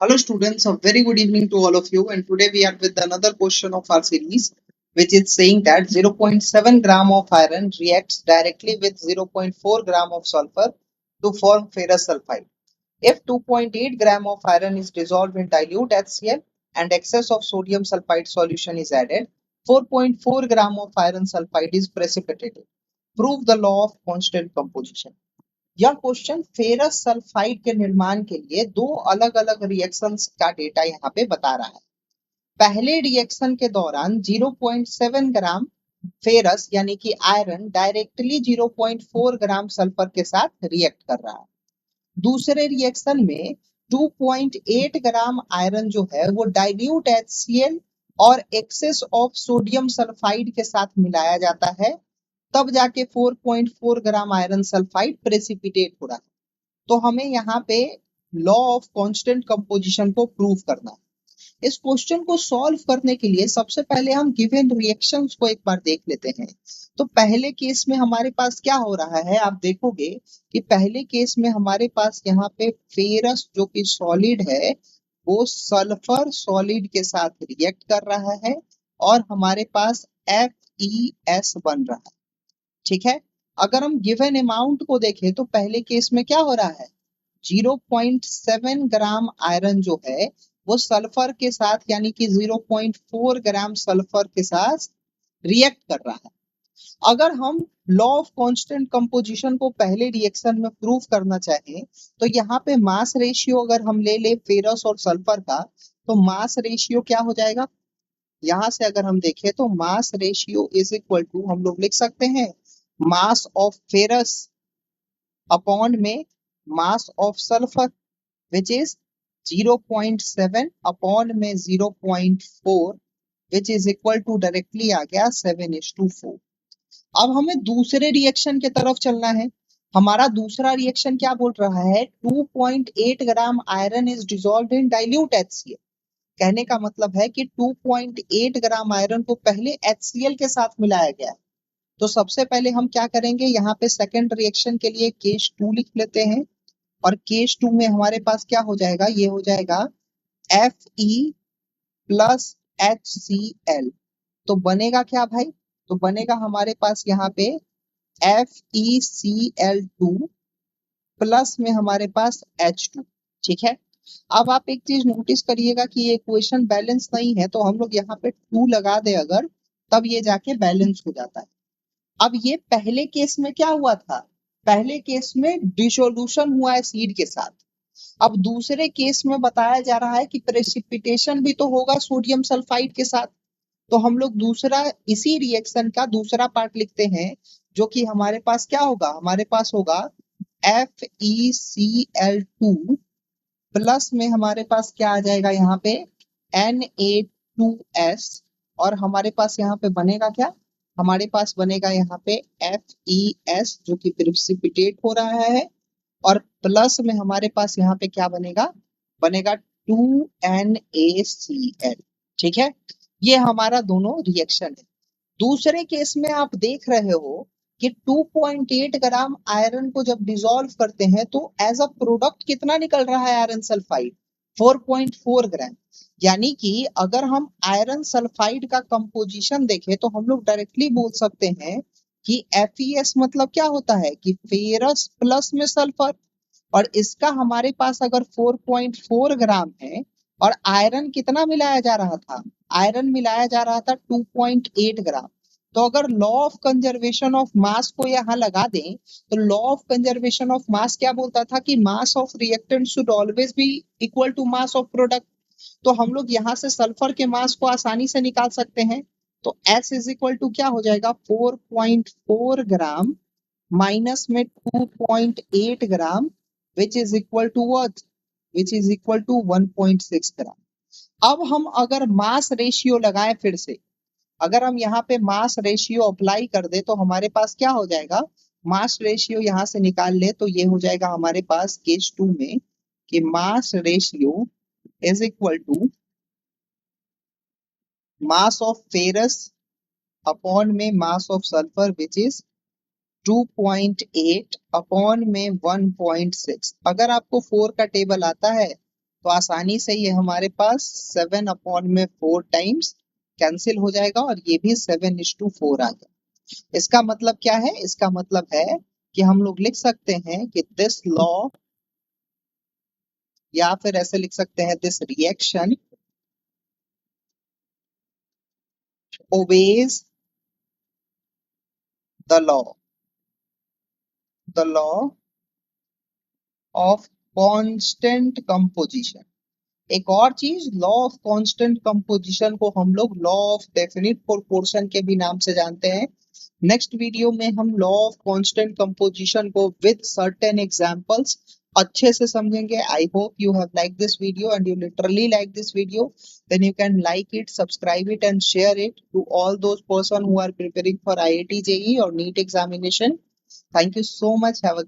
Hello students, a very good evening to all of you, and today we are with another question of our series which is saying that 0.7 gram of iron reacts directly with 0.4 gram of sulfur to form ferrous sulfide. If 2.8 gram of iron is dissolved in dilute HCl and excess of sodium sulfide solution is added, 4.4 gram of iron sulfide is precipitated. Prove the law of constant composition. यह question ferrous sulphide के निर्माण के लिए दो अलग अलग reactions का data यहाँ पे बता रहा है। पहले रिएक्शन के दौरान 0.7 ग्राम फेरस यानी कि आयरन डायरेक्टली 0.4 ग्राम सल्फर के साथ रिएक्ट कर रहा है। दूसरे रिएक्शन में 2.8 ग्राम आयरन जो है वो डाइल्यूट HCl और एक्सेस ऑफ सोडियम सल्फाइड के साथ मिलाया जाता है, तब जाके 4.4 ग्राम आयरन सल्फाइड प्रेसिपिटेट हो रहा है। तो हमें यहाँ पे लॉ ऑफ कांस्टेंट कंपोजिशन को प्रूव करना है। इस क्वेश्चन को सॉल्व करने के लिए सबसे पहले हम गिवन रिएक्शंस को एक बार देख लेते हैं। तो पहले केस में हमारे पास क्या हो रहा है, आप देखोगे कि पहले केस में हमारे पास यहाँ पे फेरस जो कि सॉलिड है वो सल्फर सॉलिड के साथ रिएक्ट कर रहा है और हमारे पास FeS बन रहा है। ठीक है, अगर हम गिवन अमाउंट को देखें तो पहले केस में क्या हो रहा है, 0.7 ग्राम आयरन जो है वो सल्फर के साथ यानी कि 0.4 ग्राम सल्फर के साथ रिएक्ट कर रहा है। अगर हम लॉ ऑफ कांस्टेंट कंपोजिशन को पहले रिएक्शन में प्रूव करना चाहें तो यहाँ पे मास रेशियो अगर हम ले ले फेरस और सल्फर का, तो मास रेशियो क्या हो जाएगा, यहाँ से अगर हम देखें तो mass ratio is equal to हम लोग लिख सकते हैं मास ऑफ फेरस अपॉन में mass of sulphur which is 0.7 upon में 0.4 which is equal to directly आ गया 7:4। अब हमें दूसरे रिएक्शन के तरफ चलना है। हमारा दूसरा रिएक्शन क्या बोल रहा है, 2.8 gram iron is dissolved in dilute HCl। कहने का मतलब है कि 2.8 ग्राम आयरन को पहले HCl के साथ मिलाया गया। तो सबसे पहले हम क्या करेंगे, यहाँ पे सेकंड रिएक्शन के लिए केस 2 लिख लेते हैं और केस 2 में हमारे पास क्या हो जाएगा, ये हो जाएगा Fe प्लस HCl। तो बनेगा क्या भाई, तो बनेगा हमारे पास यहाँ पे FeCl2 प्लस में हमारे पास H2। ठीक है, अब आप एक चीज नोटिस करिएगा कि ये इक्वेशन बैलेंस नहीं है, तो हम लोग यहाँ पे 2 लगा दे अगर, तब ये जाके बैलेंस हो जाता है। अब ये पहले केस में क्या हुआ था, पहले केस में डिसोल्यूशन हुआ है एसिड के साथ। अब दूसरे केस में बताया जा रहा है कि प्रेसिपिटेशन भी तो होगा सोडियम सल्फाइड के साथ। तो हम लोग दूसरा इसी रिएक्शन का दूसरा पार्ट लिखते हैं, जो कि हमारे पास क्या होगा, हमारे पास होगा FeCl2 प्लस में हमारे पास क्या आ जाएगा यहाँ पे Na2S, और हमारे पास यहाँ पे बनेगा क्या, हमारे पास बनेगा यहाँ पे FeS जो कि प्रेसिपिटेट हो रहा है, और प्लस में हमारे पास यहाँ पे क्या बनेगा, बनेगा 2NaCl। ठीक है, ये हमारा दोनों रिएक्शन है। दूसरे केस में आप देख रहे हो कि 2.8 ग्राम आयरन को जब डिसॉल्व करते हैं तो एज अ प्रोडक्ट कितना निकल रहा है आयरन सल्फाइड, 4.4 ग्राम। यानी कि अगर हम आयरन सल्फाइड का कंपोजिशन देखें तो हम लोग डायरेक्टली बोल सकते हैं कि FeS मतलब क्या होता है कि फेरस प्लस में सल्फर, और इसका हमारे पास अगर 4.4 ग्राम है और आयरन कितना मिलाया जा रहा था, आयरन मिलाया जा रहा था 2.8 ग्राम। तो अगर law of conservation of mass को यहाँ लगा दें तो law of conservation of mass क्या बोलता था कि mass of reactant should always be equal to mass of product. तो हम लोग यहाँ से सल्फर के मास को आसानी से निकाल सकते हैं। तो S इज इक्वल टू क्या हो जाएगा, 4.4 ग्राम माइनस में 2.8 ग्राम which is equal to what, which is equal to 1.6 ग्राम। अब हम अगर मास रेशियो लगाएं फिर से, अगर हम यहाँ पे मास रेशियो अप्लाई कर दे तो हमारे पास क्या हो जाएगा, मास रेशियो यहाँ से निकाल ले तो ये हो जाएगा हमारे पास केस 2 में कि mass ratio is equal to mass of ferrous upon में mass of sulphur which is 2.8 upon में 1.6। अगर आपको 4 का टेबल आता है तो आसानी से ये हमारे पास 7/4 टाइम्स कैंसिल हो जाएगा और ये भी 7:4 आ जाएगा। इसका मतलब क्या है? इसका मतलब है कि हम लोग लिख सकते हैं कि दिस लॉ, या फिर ऐसे लिख सकते हैं this reaction obeys the law of constant composition। एक और चीज, लॉ ऑफ कांस्टेंट कंपोजिशन को हम लोग लॉ ऑफ डेफिनिट प्रोपोर्शन के भी नाम से जानते हैं। नेक्स्ट वीडियो में हम लॉ ऑफ कांस्टेंट कंपोजिशन को विद सर्टेन एग्जांपल्स अच्छे से समझेंगे। I hope you have like this video and you literally like this video, then you can like it, subscribe it and share it to all those person who are preparing for IIT JEE और NEET examination। Thank you so much. Have a